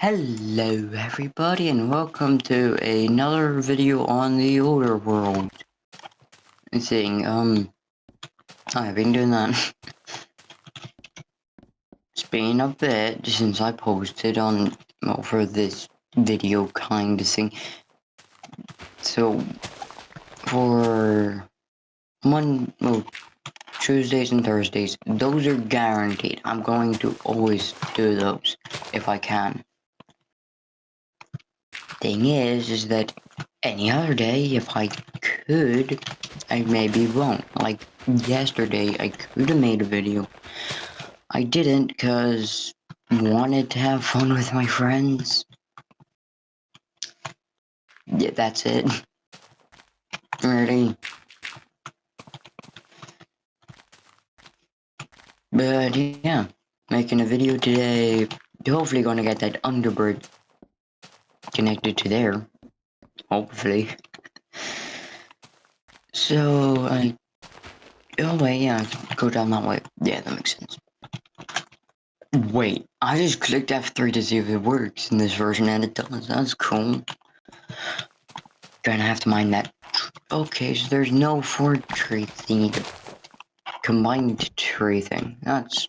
Hello everybody and welcome to another video on the older world thing. I've been doing that. It's been a bit since I posted on, well, for this video kind of thing. So, for Tuesdays and Thursdays, those are guaranteed. I'm going to always do those if I can. Thing is that any other day, if I could, I maybe won't. Like yesterday, I could have made a video. I didn't because I wanted to have fun with my friends. Yeah, that's it. Really. But yeah, making a video today. Hopefully gonna get that Underbird connected to there. Hopefully. So, oh wait, yeah, go down that way. Yeah, that makes sense. Wait, I just clicked F3 to see if it works in this version, and it does. That's cool. Gonna have to mine that. Okay, so there's no fork tree thingy, combined tree thing. That's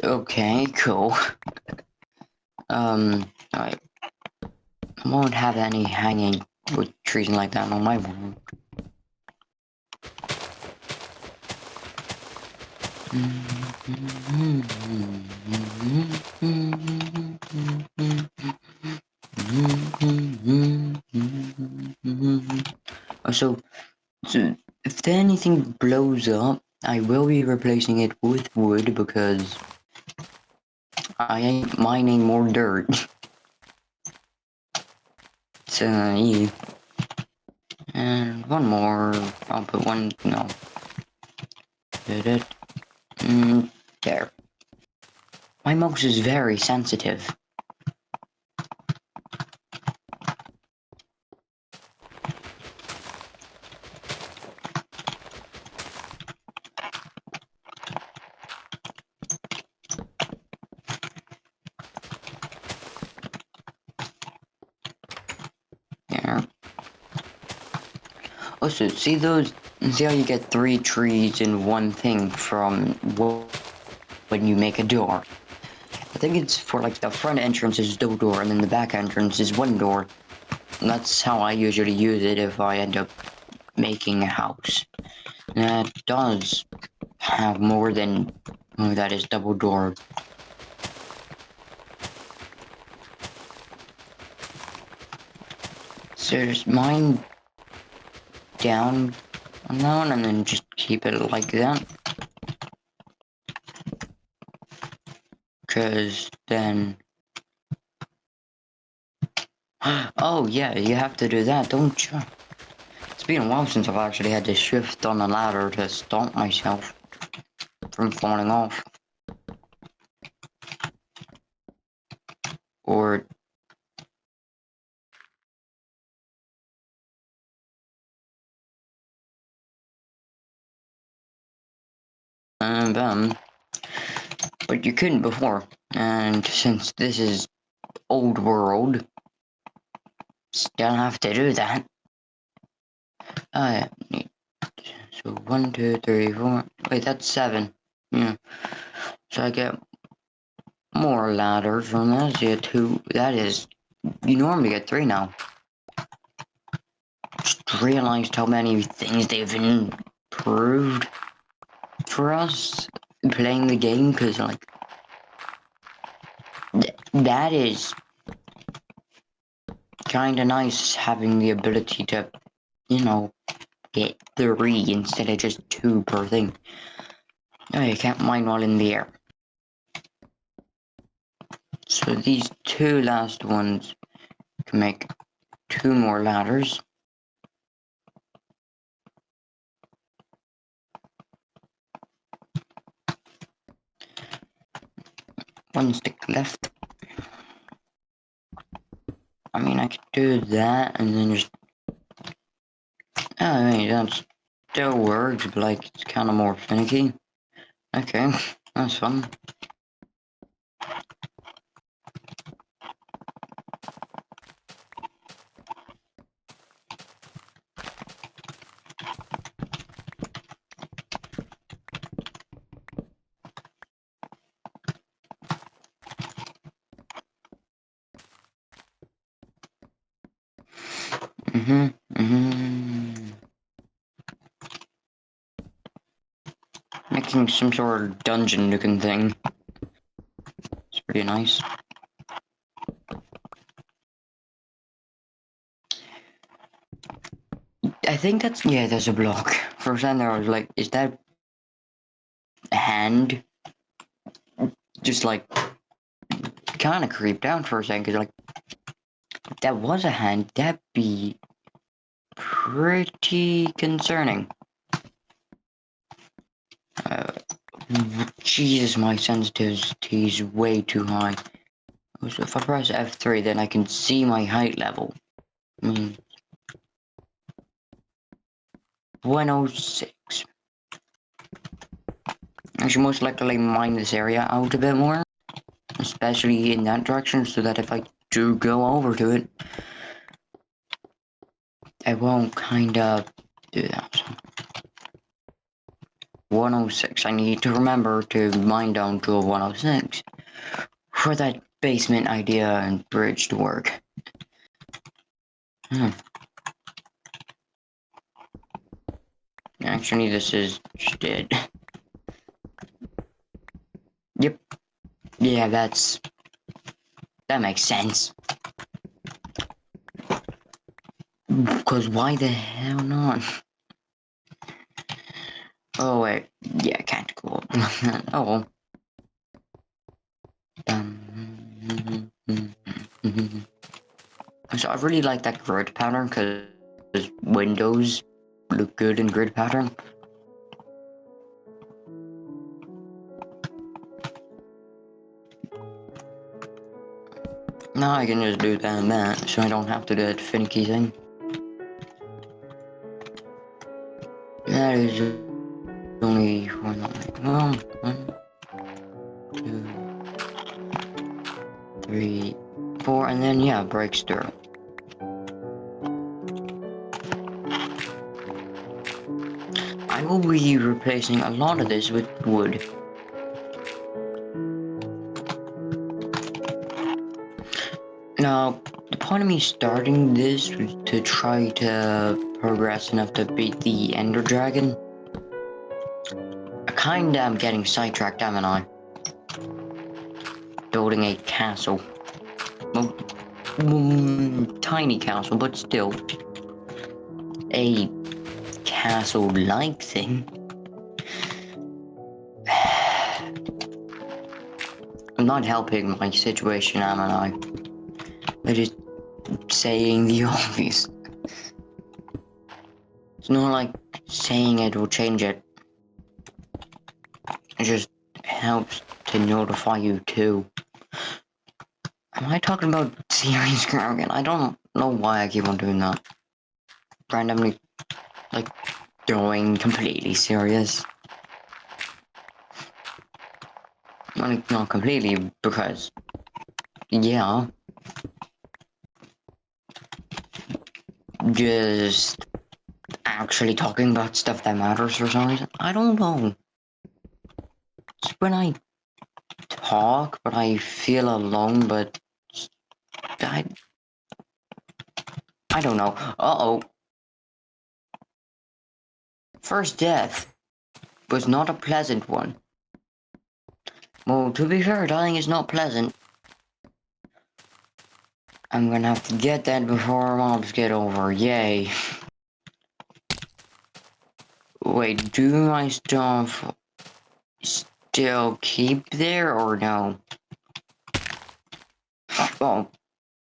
okay, cool. I won't have any hanging with trees like that on my world. So if anything blows up, I will be replacing it with wood because I ain't mining more dirt. So, yeah. And one more. I'll put one. No. There. My mouse is very sensitive. Yeah. Also, see those? See how you get 3 trees in one thing from when you make a door? I think it's for like the front entrance is no door, and then the back entrance is one door. And that's how I usually use it if I end up making a house. That does have more than that is double door. So just mine down on that one and then just keep it like that. Cause then oh yeah, you have to do that, don't you? It's been a while since I've actually had to shift on a ladder to stop myself from falling off. Or but you couldn't before. And since this is old world, still have to do that. Yeah, neat. So 1, 2, 3, 4. Wait, that's 7. Yeah. So I get more ladders from this. Yeah, 2. That is. You normally get 3 now. Just realized how many things they've improved for us playing the game, because like that is kind of nice having the ability to, you know, get 3 instead of just 2 per thing. Oh, you can't mine while in the air. So these 2 last ones can make 2 more ladders. One stick left. I mean, I could do that and then just. Oh, I mean, that still works, but like it's kind of more finicky. Okay, that's fun. Making some sort of dungeon looking thing. It's pretty nice. I think that's, yeah, there's a block. For a second there I was like, is that a hand? Just like, kind of creeped out for a second, because like, if that was a hand, that'd be pretty concerning. Jesus, my sensitivity is way too high. So if I press F3, then I can see my height level. I mean, 106. I should most likely mine this area out a bit more, especially in that direction, so that if I do go over to it, I won't kind of do that. 106. I need to remember to mine down to a 106 for that basement idea and bridge to work. Actually, this is just dead. Yep. Yeah, that makes sense. Because why the hell not? Oh wait, yeah, I can't go up. Oh well. So I really like that grid pattern because windows look good in grid pattern. Now I can just do that and that, so I don't have to do that finicky thing. That is only one, well, 1, 2, 3, 4, and then yeah, breaks through. I will be replacing a lot of this with wood. Now, the point of me starting this was to try to progress enough to beat the Ender Dragon. I kinda am getting sidetracked, am I? Building a castle. Well, tiny castle, but still. A castle-like thing. I'm not helping my situation, am I? I'm just saying the obvious. It's not like saying it will change it. It just helps to notify you too. Am I talking about serious crap again? I don't know why I keep on doing that. Randomly, like, going completely serious. Well, not completely, because, yeah. Just actually talking about stuff that matters for some reason. I don't know. It's when I talk, but I feel alone, but I, I don't know. Uh-oh. First death was not a pleasant one. Well, to be fair, dying is not pleasant. I'm gonna have to get that before mobs get over. Yay. Wait, do my stuff still keep there or no? Oh,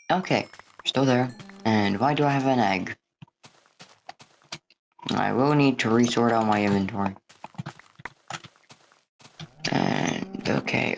okay. Still there. And why do I have an egg? I will need to resort out my inventory. And, okay,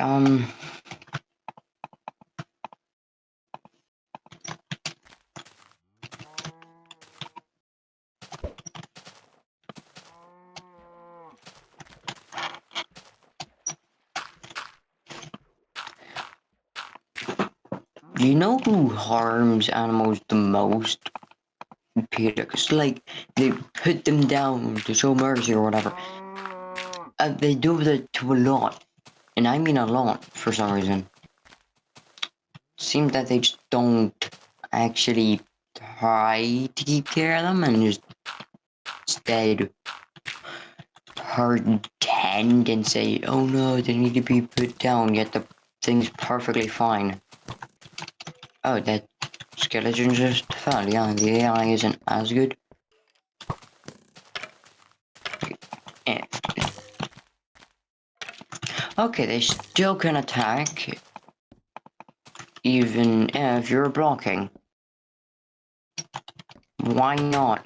you know who harms animals the most? Peter, 'cause like, they put them down to show mercy or whatever. They do that to a lot. And I mean a lot, for some reason. Seems that they just don't actually try to keep care of them and just instead pretend and say, oh no, they need to be put down, yet the thing's perfectly fine. Oh, that skeleton just fell. Yeah, the AI isn't as good. Yeah. Okay, they still can attack, even if you're blocking. Why not?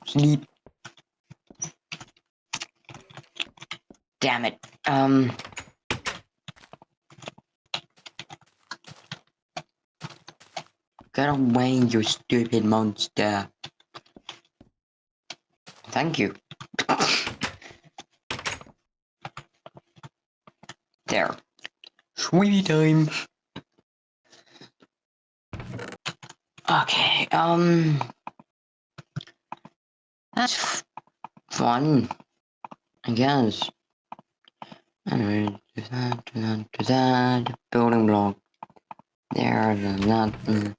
Sleep. Damn it. Get away, you stupid monster. Thank you. There. Sweet time. Okay, that's fun, I guess. Anyway, do that, building block. There, that,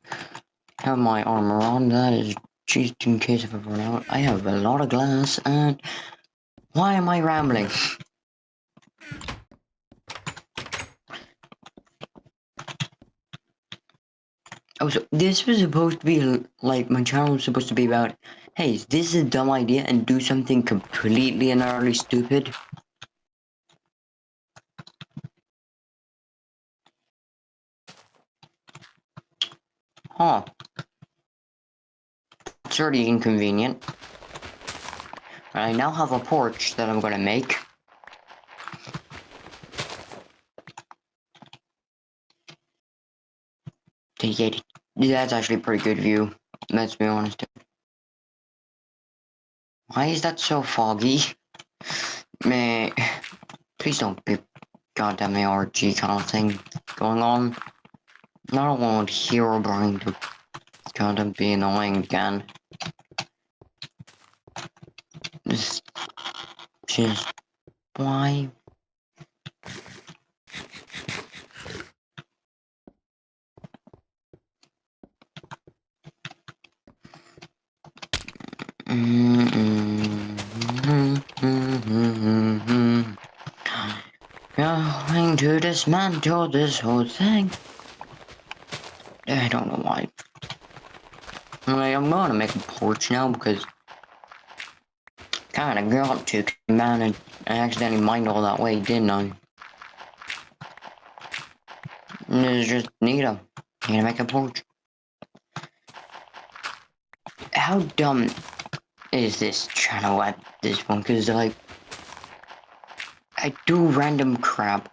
have my armor on, that is just in case if I run out. I have a lot of glass, and why am I rambling? Oh, so this was supposed to be, like, my channel was supposed to be about, hey, this is a dumb idea and do something completely and utterly stupid. Huh. It's already inconvenient. I now have a porch that I'm gonna make. That's actually a pretty good view. Let's be honest. Why is that so foggy? Meh. Please don't be goddamn ARG kind of thing going on. I don't want Herobrine to goddamn be annoying again. This just why? Going to dismantle this whole thing. I don't know why. I'm gonna make a porch now because kinda got to, man, and I accidentally mined all that way, didn't I? It's just need to make a porch. How dumb is this channel at this point? Cause like, I do random crap,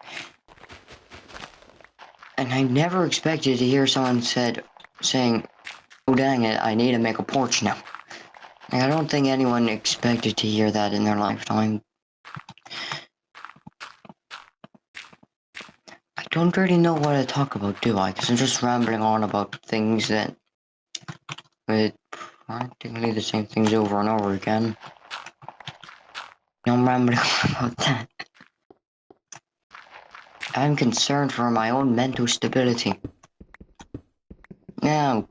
and I never expected to hear someone saying, "Oh dang it, I need to make a porch now." Like, I don't think anyone expected to hear that in their lifetime. I don't really know what to talk about, do I? Because I'm just rambling on about things that with practically the same things over and over again. I'm rambling on about that. I'm concerned for my own mental stability. Now,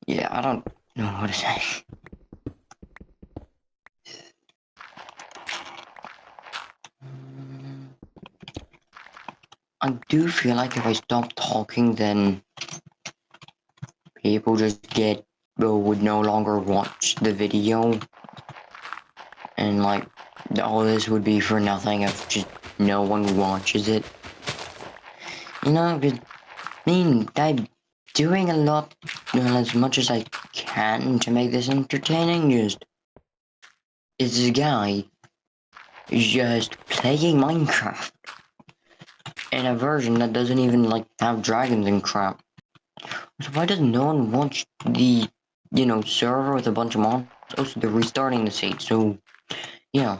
yeah, I don't know what to say. I do feel like if I stop talking, then people just would no longer watch the video, and like all this would be for nothing if just no one watches it. You know, I mean, I'm doing a lot, as much as I can to make this entertaining. Just it's a guy just playing Minecraft in a version that doesn't even like have dragons and crap. So why does no one watch the, server with a bunch of mods? Also, they're restarting the seed, so, yeah.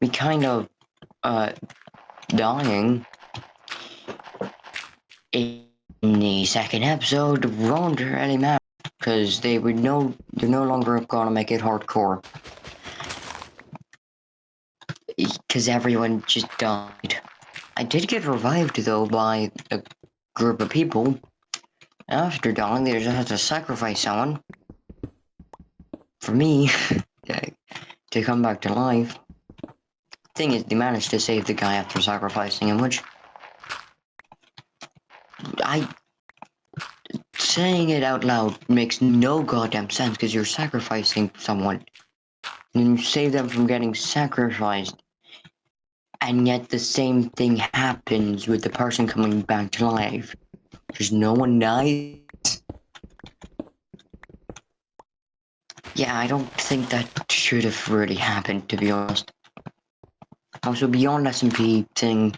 We kind of, dying in the second episode won't really matter, because they're no longer gonna make it hardcore. Because everyone just died. I did get revived, though, by a group of people, after dying, they just have to sacrifice someone for me to come back to life. Thing is, they managed to save the guy after sacrificing him, which saying it out loud makes no goddamn sense because you're sacrificing someone and you save them from getting sacrificed, and yet the same thing happens with the person coming back to life. Because no one dies. Yeah, I don't think that should have really happened, to be honest. Also, beyond SMP thing,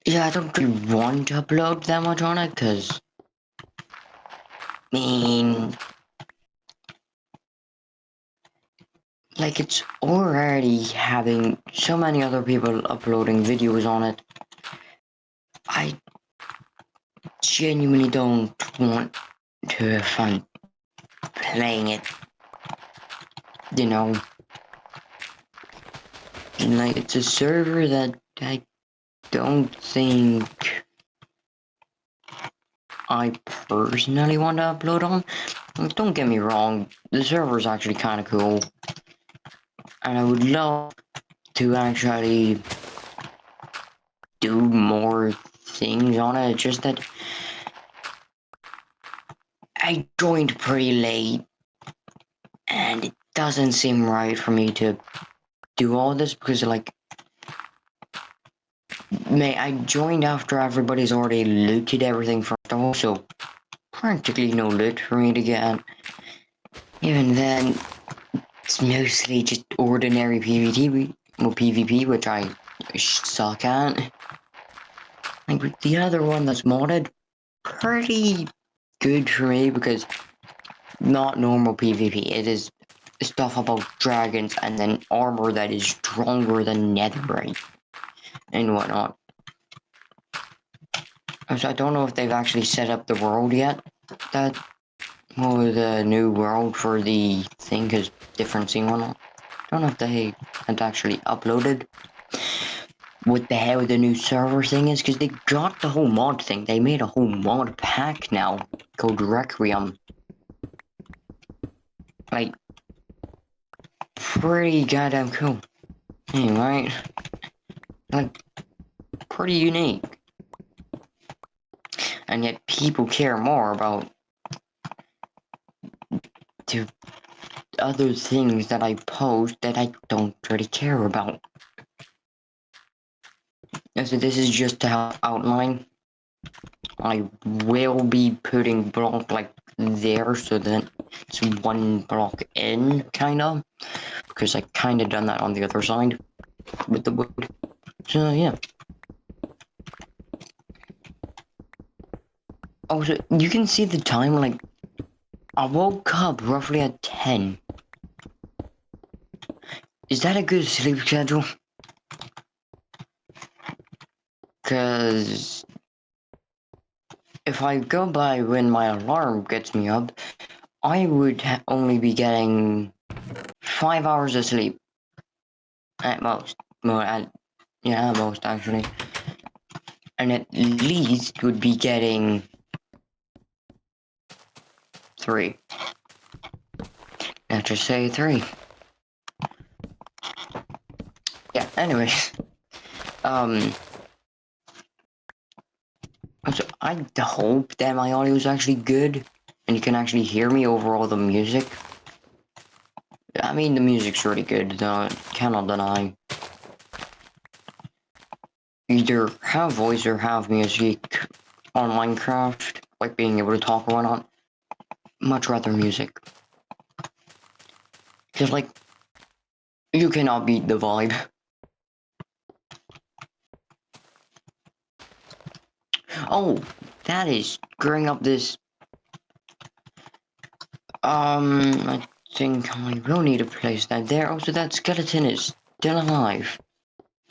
yeah, I don't really want to upload that much on it, because, I mean, like, it's already having so many other people uploading videos on it. I genuinely don't want to have fun playing it, you know. And, like, it's a server that I don't think I personally want to upload on. Like, don't get me wrong, the server is actually kind of cool, and I would love to actually do more things on it. It's just that I joined pretty late, and it doesn't seem right for me to do all this because, like, I joined after everybody's already looted everything first of all, so practically no loot for me to get. Even then, it's mostly just ordinary PvP, which I suck at. Like, with the other one that's modded, pretty good for me because not normal PvP. It is stuff about dragons and then armor that is stronger than netherite and whatnot. So I don't know if they've actually set up the world yet. That was the new world for the thing, because different scene whatnot. Don't know if they had actually uploaded what the hell the new server thing is, because they got the whole mod thing. They made a whole mod pack now called Requiem. Like, pretty goddamn cool. Anyway, like, pretty unique. And yet people care more about the other things that I post that I don't really care about. And so this is just to help outline. I will be putting block like there so that it's one block in, kind of. Because I kind of done that on the other side with the wood. So yeah. Also, you can see the time, like, I woke up roughly at 10. Is that a good sleep schedule? Because if I go by when my alarm gets me up, I would only be getting 5 hours of sleep. At most. Well, at most, actually. And at least would be getting 3. Let's just say 3. Yeah, anyways. So I hope that my audio is actually good and you can actually hear me over all the music. I mean, the music's really good, though, cannot deny. Either have voice or have music on Minecraft, like being able to talk or whatnot. Much rather music. Because, like, you cannot beat the vibe. Oh, that is screwing up this. I think I will need to place that there. Oh, so that skeleton is still alive.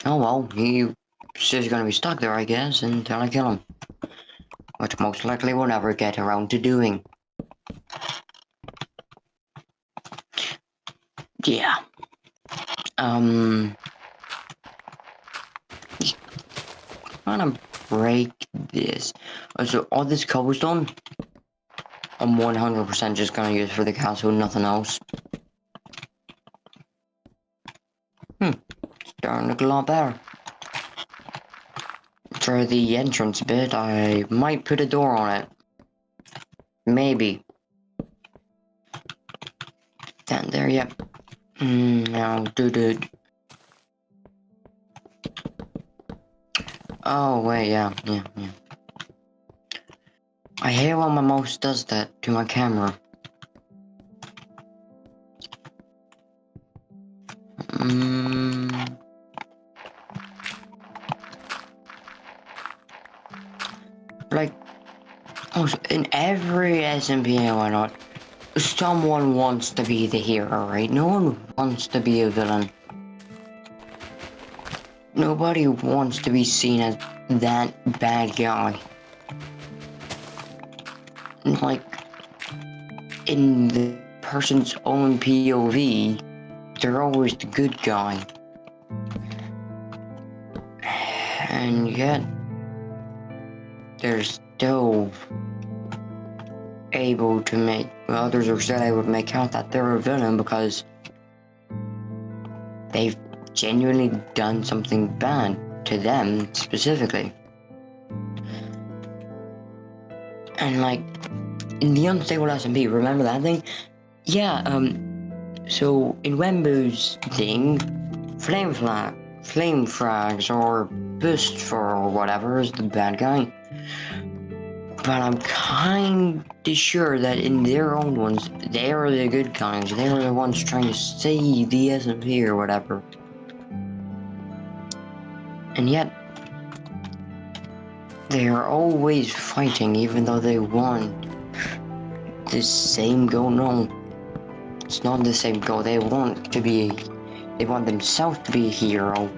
Oh well, he's just gonna be stuck there, I guess, until I kill him. Which most likely we'll never get around to doing. Yeah. Kind of break this. So all this cobblestone, I'm 100% just gonna use for the castle, nothing else. Starting to look a lot better. For the entrance bit, I might put a door on it. Maybe. Down there, yep. Now, dude. Oh, wait, yeah. I hate when my mouse does that to my camera. Like, in every SMP and whatnot, someone wants to be the hero, right? No one wants to be a villain. Nobody wants to be seen as that bad guy. Like, in the person's own POV, they're always the good guy. And yet, they're still able to make, well, others are still able to make out that they're a villain because they've genuinely done something bad to them specifically. And like, in the unstable SMP, remember that thing? Yeah, so in Wembu's thing, flame frags or boost for whatever is the bad guy. But I'm kinda sure that in their own ones, they are the good guys. They are the ones trying to save the SMP or whatever. And yet, they are always fighting even though they want the same goal. No, it's not the same goal. They want themselves to be a hero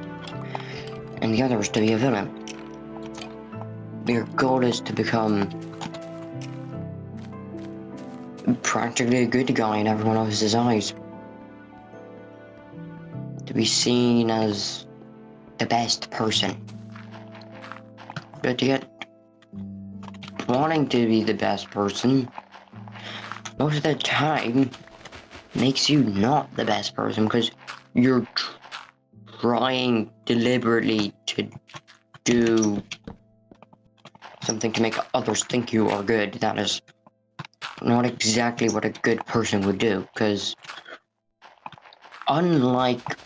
and the others to be a villain. Their goal is to become practically a good guy in everyone else's eyes. To be seen as the best person. But yet, wanting to be the best person, most of the time, makes you not the best person because you're trying deliberately to do something to make others think you are good. That is not exactly what a good person would do, because unlike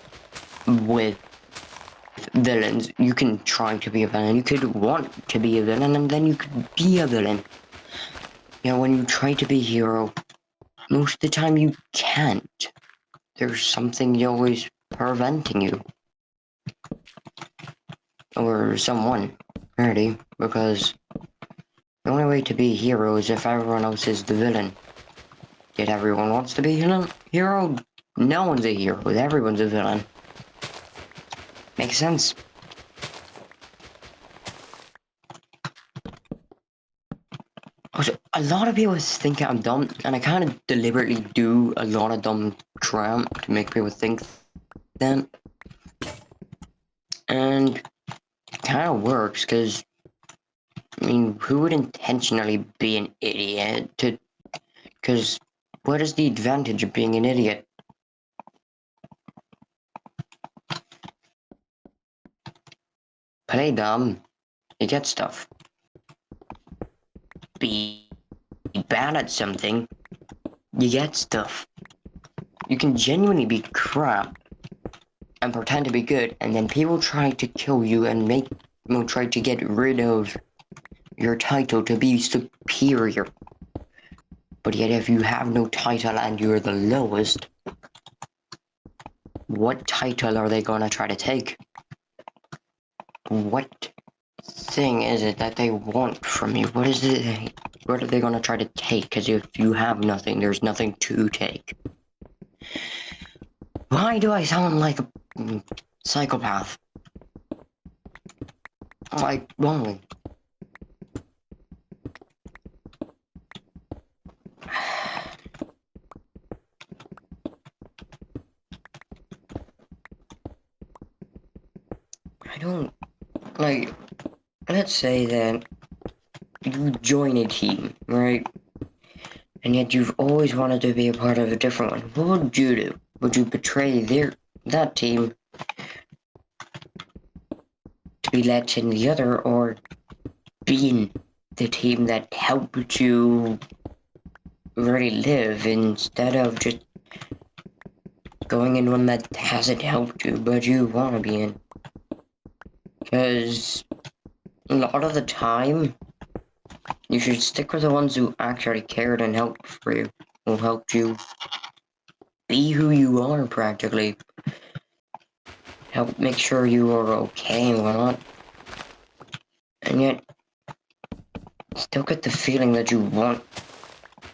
with villains, you can try to be a villain, you could want to be a villain, and then you could be a villain. You know, when you try to be a hero, most of the time you can't. There's something always preventing you. Or someone, really, because the only way to be a hero is if everyone else is the villain. Yet everyone wants to be a hero. No one's a hero, everyone's a villain. Makes sense? Also, a lot of people think I'm dumb, and I kind of deliberately do a lot of dumb crap to make people think that. And it kind of works, because, I mean, who would intentionally be an idiot to... Because what is the advantage of being an idiot? Play dumb, you get stuff. Be bad at something, you get stuff. You can genuinely be crap and pretend to be good, and then people try to kill you and try to get rid of your title to be superior. But yet if you have no title and you're the lowest, what title are they gonna try to take? What thing is it that they want from you? What is it? What are they gonna try to take? Because if you have nothing, there's nothing to take. Why do I sound like a psychopath? Like, wrongly. I don't, like, let's say that you join a team, right? And yet you've always wanted to be a part of a different one. What would you do? Would you betray that team to be let in the other, or be in the team that helped you really live instead of just going in one that hasn't helped you but you want to be in? Because a lot of the time, you should stick with the ones who actually cared and helped for you, who helped you be who you are practically. Help make sure you are okay and whatnot. And yet, still get the feeling that you want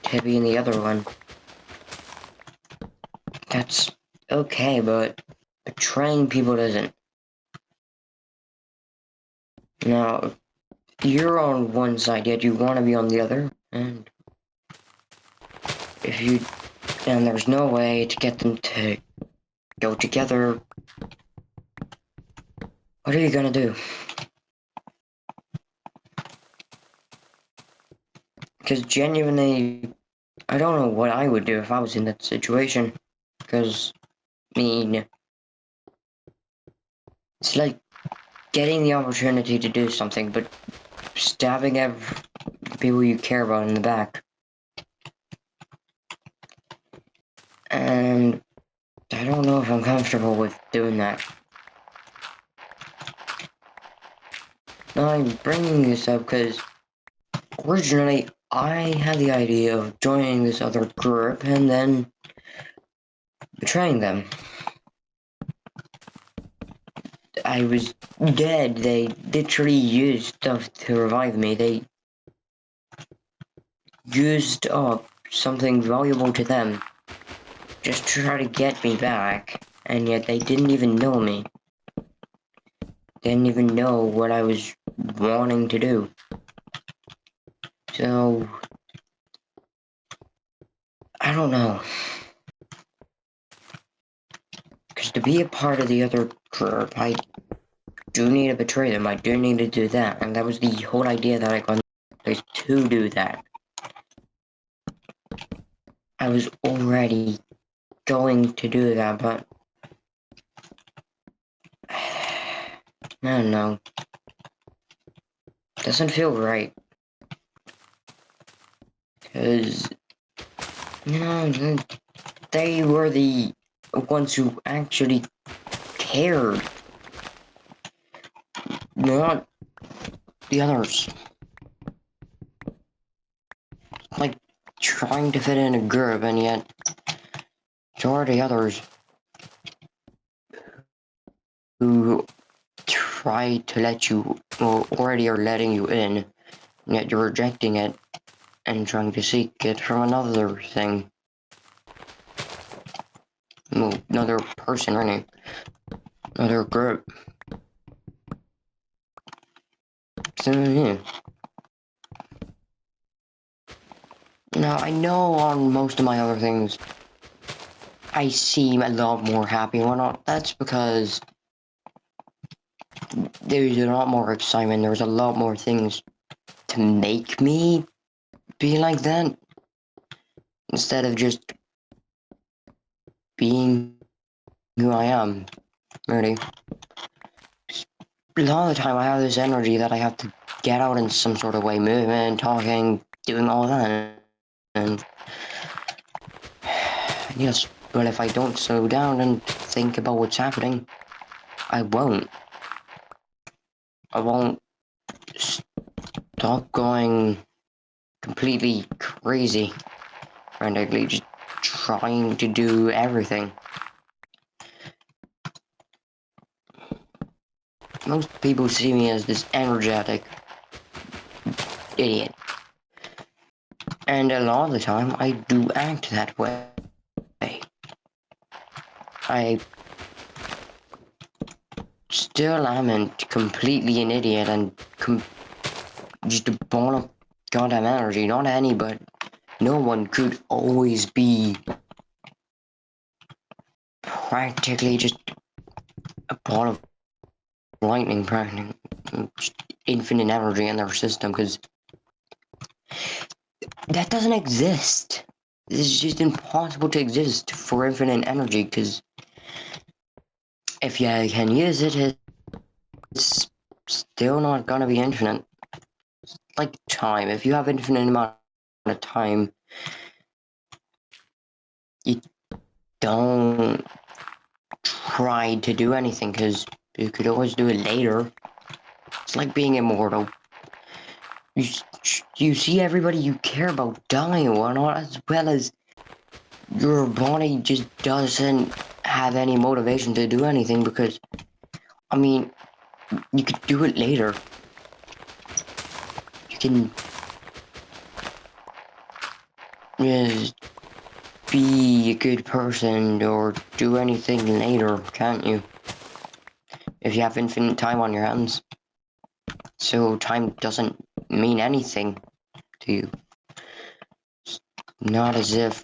to be in the other one. That's okay, but betraying people isn't. Now, you're on one side, yet you want to be on the other, and if you, and there's no way to get them to go together, what are you gonna do? Because genuinely, I don't know what I would do if I was in that situation. Because, I mean, it's like getting the opportunity to do something, but stabbing the people you care about in the back. And I don't know if I'm comfortable with doing that. Now, I'm bringing this up because originally I had the idea of joining this other group and then betraying them. I was dead. They literally used stuff to revive me. They used up something valuable to them just to try to get me back, and yet they didn't even know me. They didn't even know what I was wanting to do. So, I don't know. Because to be a part of the other group, I do need to betray them. I do need to do that. And that was the whole idea that I got is to do that. I was already going to do that, but I don't know. Doesn't feel right. Because, you know, they were the ones who actually cared, not the others. Like, trying to fit in a group, and yet, so are the others who try to let you, or already are letting you in, and yet you're rejecting it and trying to seek it from another thing. Well, another person, really. Another group. So, yeah. Now, I know on most of my other things, I seem a lot more happy and whatnot. That's because there's a lot more excitement. There's a lot more things to make me be like that instead of just being who I am. Really. A lot of the time, I have this energy that I have to get out in some sort of way, moving, talking, doing all that. And yes, but if I don't slow down and think about what's happening, I won't. I won't stop going completely crazy, frantically, just trying to do everything. Most people see me as this energetic idiot. And a lot of the time, I do act that way. I still am completely an idiot and just a ball of goddamn energy. Not any, but no one could always be practically just a ball of lightning, practically. infinite energy in their system, because that doesn't exist. It's just impossible to exist for infinite energy, because if you can use it, it's still not gonna be infinite. Like time. If you have infinite amount of time, you don't try to do anything, because you could always do it later. It's like being immortal. You see everybody you care about dying or not, as well as your body just doesn't have any motivation to do anything, because, I mean, you could do it later. You can just be a good person or do anything later, can't you? If you have infinite time on your hands. So time doesn't mean anything to you. It's not as if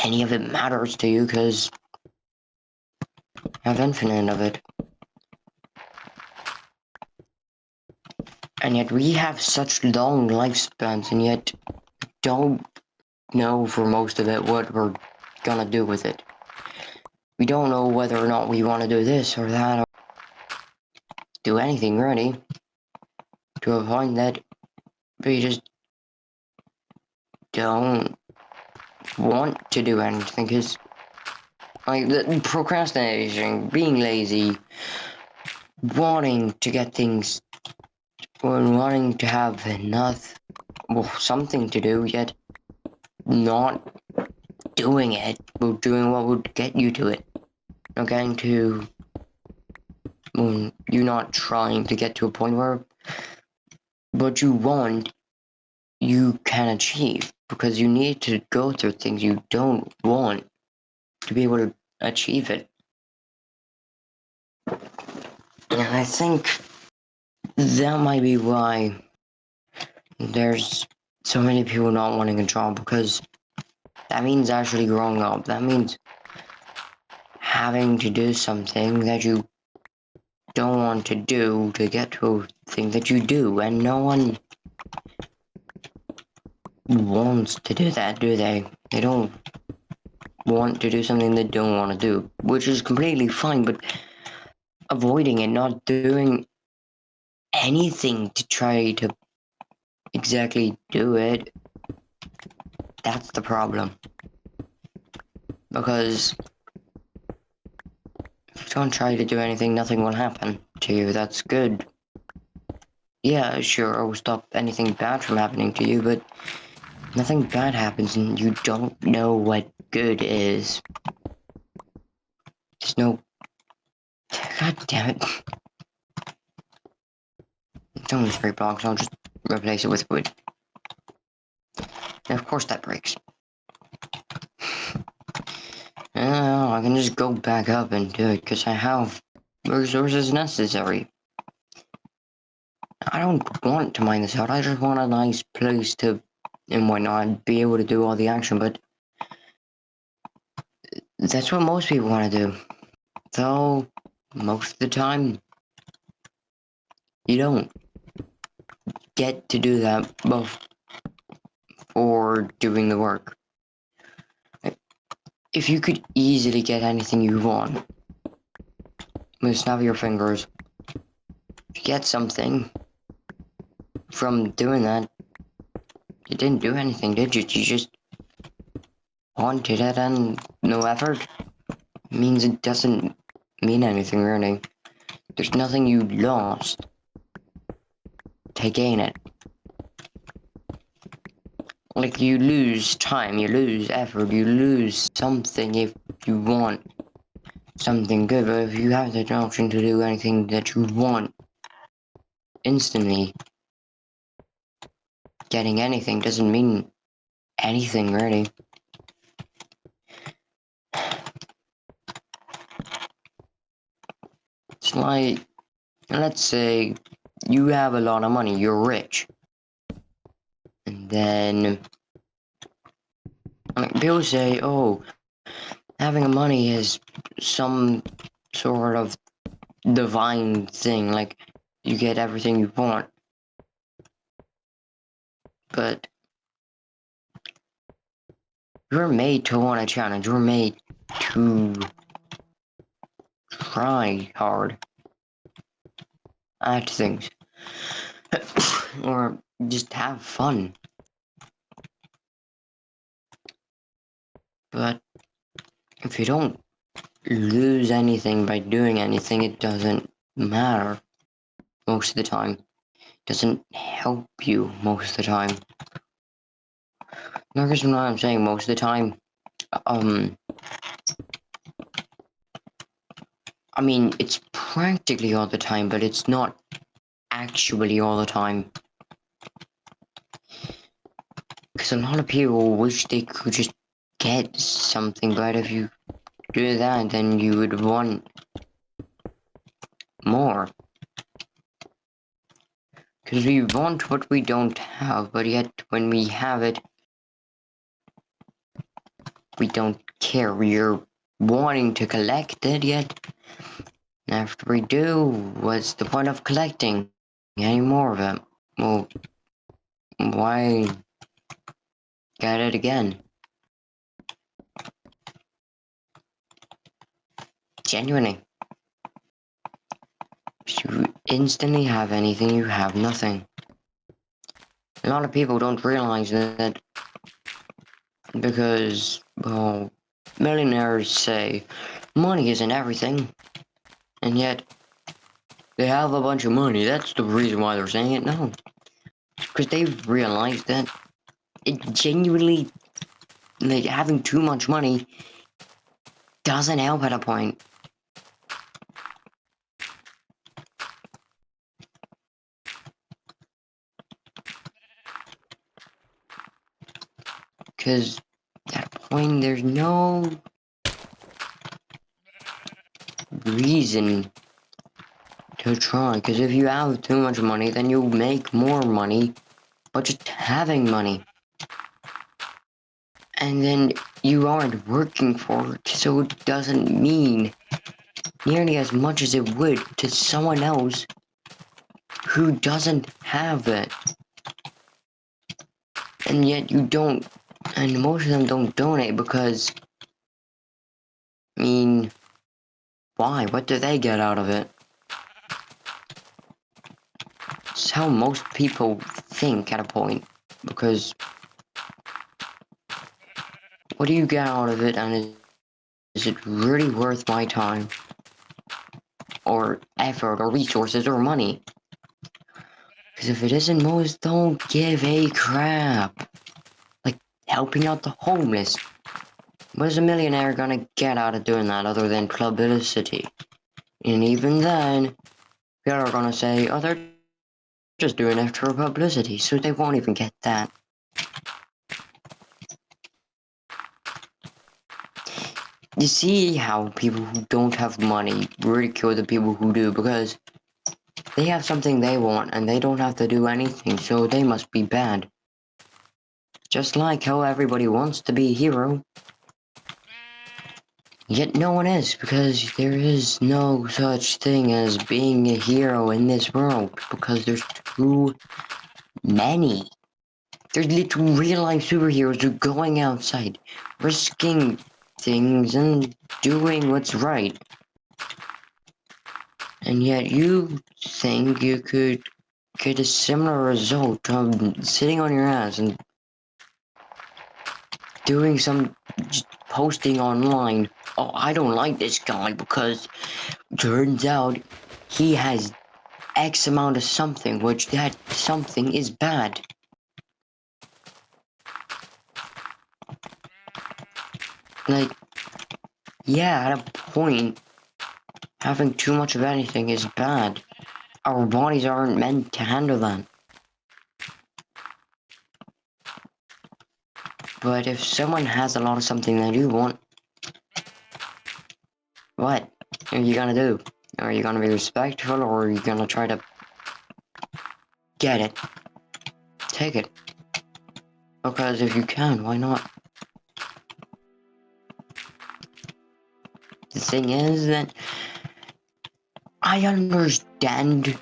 any of it matters to you, because you have infinite of it. And yet we have such long lifespans, and yet don't know for most of it what we're gonna do with it. We don't know whether or not we want to do this or that, or do anything really, to a point that we just don't want to do anything, because, like, the procrastination, being lazy, wanting to get things, or wanting to have enough, well, something to do, yet not doing it, or doing what would get you to it. Not getting to, when you're not trying to get to a point where what you want you can achieve, because you need to go through things you don't want to be able to achieve it. And I think that might be why there's so many people not wanting a job, because that means actually growing up. That means having to do something that you don't want to do to get to a thing that you do, and no one wants to do that, do they? They don't want to do something they don't want to do, which is completely fine, but avoiding it, not doing anything to try to exactly do it, that's the problem. Because if you don't try to do anything, nothing will happen to you. That's good. Yeah, sure, it will stop anything bad from happening to you, but nothing bad happens and you don't know what good is. There's no... God damn it. So many straight blocks, I'll just replace it with wood. And of course that breaks. I can just go back up and do it, because I have resources necessary. I don't want to mine this out, I just want a nice place to, and whatnot, be able to do all the action, but that's what most people want to do. Though, most of the time, you don't get to do that before doing the work. If you could easily get anything you want, with a snap of your fingers, get something from doing that, you didn't do anything, did you? You just wanted it, and no effort means it doesn't mean anything, really. There's nothing you lost to gain it. Like, you lose time, you lose effort, you lose something if you want something good, but if you have the option to do anything that you want instantly, getting anything doesn't mean anything, really. It's like, let's say you have a lot of money, you're rich, and then, like, people say, oh, having money is some sort of divine thing, like, you get everything you want. But you're made to want a challenge. You're made to try hard at things. Or just have fun. But if you don't lose anything by doing anything, it doesn't matter most of the time. It doesn't help you most of the time. The reason why I'm saying most of the time, I mean, it's practically all the time, but it's not actually all the time. Because a lot of people wish they could just get something, but if you do that, then you would want more. Because we want what we don't have, but yet when we have it, we don't care. We're wanting to collect it, yet after we do, what's the point of collecting any more of it? Well, why get it again? Genuinely. If you instantly have anything, you have nothing. A lot of people don't realize that because, well, millionaires say money isn't everything, and yet they have a bunch of money. That's the reason why they're saying it. No, because they've realized that it genuinely, like, having too much money doesn't help at a point. Because at a point, there's no reason to try. Because if you have too much money, then you'll make more money, but just having money. And then you aren't working for it, so it doesn't mean nearly as much as it would to someone else who doesn't have it. And yet you don't, and most of them don't donate because, I mean, why? What do they get out of it? It's how most people think at a point, because what do you get out of it, and is it really worth my time? Or effort, or resources, or money? Because if it isn't, most don't give a crap. Like, helping out the homeless. What is a millionaire gonna get out of doing that other than publicity? And even then, people are gonna say, oh, they're just doing it for publicity, so they won't even get that. You see how people who don't have money ridicule the people who do, because they have something they want and they don't have to do anything, so they must be bad. Just like how everybody wants to be a hero. Yet no one is, because there is no such thing as being a hero in this world, because there's too many. There's little real life superheroes who are going outside, risking things and doing what's right. And yet you think you could get a similar result of sitting on your ass and doing some, just posting online. Oh, I don't like this guy because turns out he has X amount of something, which that something is bad. Like, yeah, at a point, having too much of anything is bad. Our bodies aren't meant to handle that. But if someone has a lot of something that you want, what are you gonna do? Are you gonna be respectful, or are you gonna try to get it? Take it. Because if you can, why not? The thing is that I understand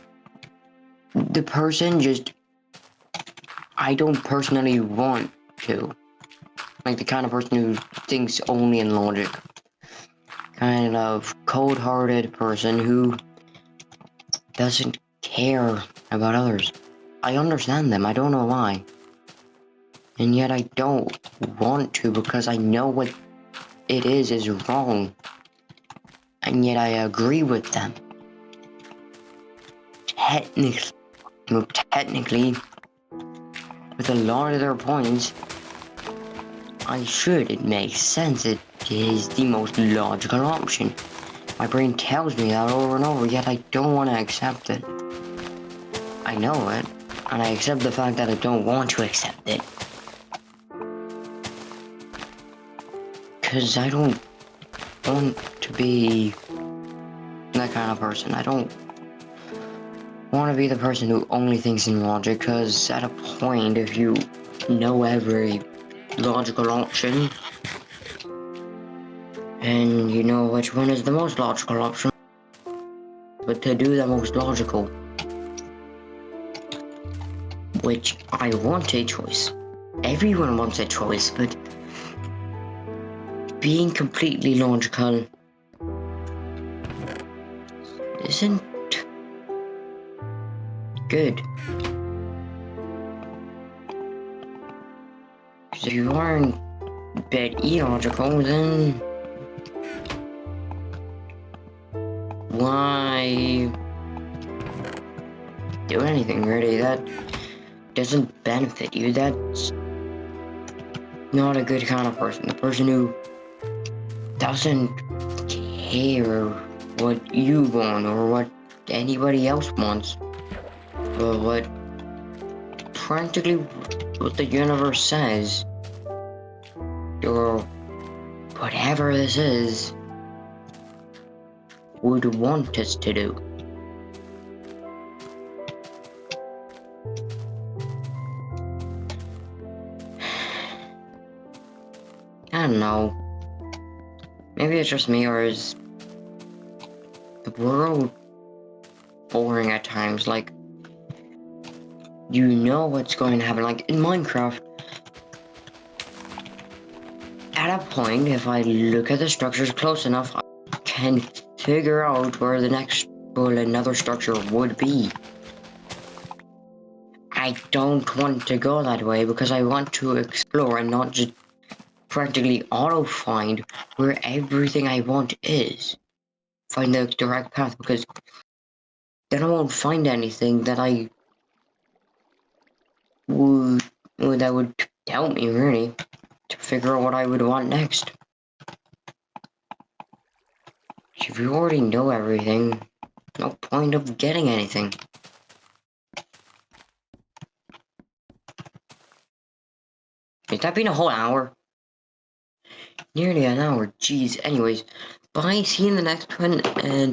the person just, I don't personally want to. Like the kind of person who thinks only in logic. Kind of cold-hearted person who doesn't care about others. I understand them, I don't know why. And yet I don't want to because I know what it is wrong. And yet I agree with them. Technically, with a lot of their points, I should. It makes sense. It is the most logical option. My brain tells me that over and over, yet I don't want to accept it. I know it, and I accept the fact that I don't want to accept it. Because I don't want to be that kind of person. I don't want to be the person who only thinks in logic, because at a point, if you know every logical option, and you know which one is the most logical option, but to do the most logical, which I want a choice. Everyone wants a choice, but being completely logical isn't good. Because if you aren't a bit illogical, then why do anything really? That doesn't benefit you. That's not a good kind of person. The person who doesn't care what you want or what anybody else wants, but what practically what the universe says, or whatever this is, would want us to do. I don't know. Maybe it's just me, or is the world boring at times? Like, you know what's going to happen. Like in Minecraft, at a point, if I look at the structures close enough, I can figure out where the next, well, another structure would be. I don't want to go that way because I want to explore and not just practically auto-find where everything I want is. Find the direct path, because then I won't find anything that I would, that would help me really to figure out what I would want next. If you already know everything, no point of getting anything. Has that been a whole hour? Nearly an hour, jeez. Anyways, bye, see you in the next one, and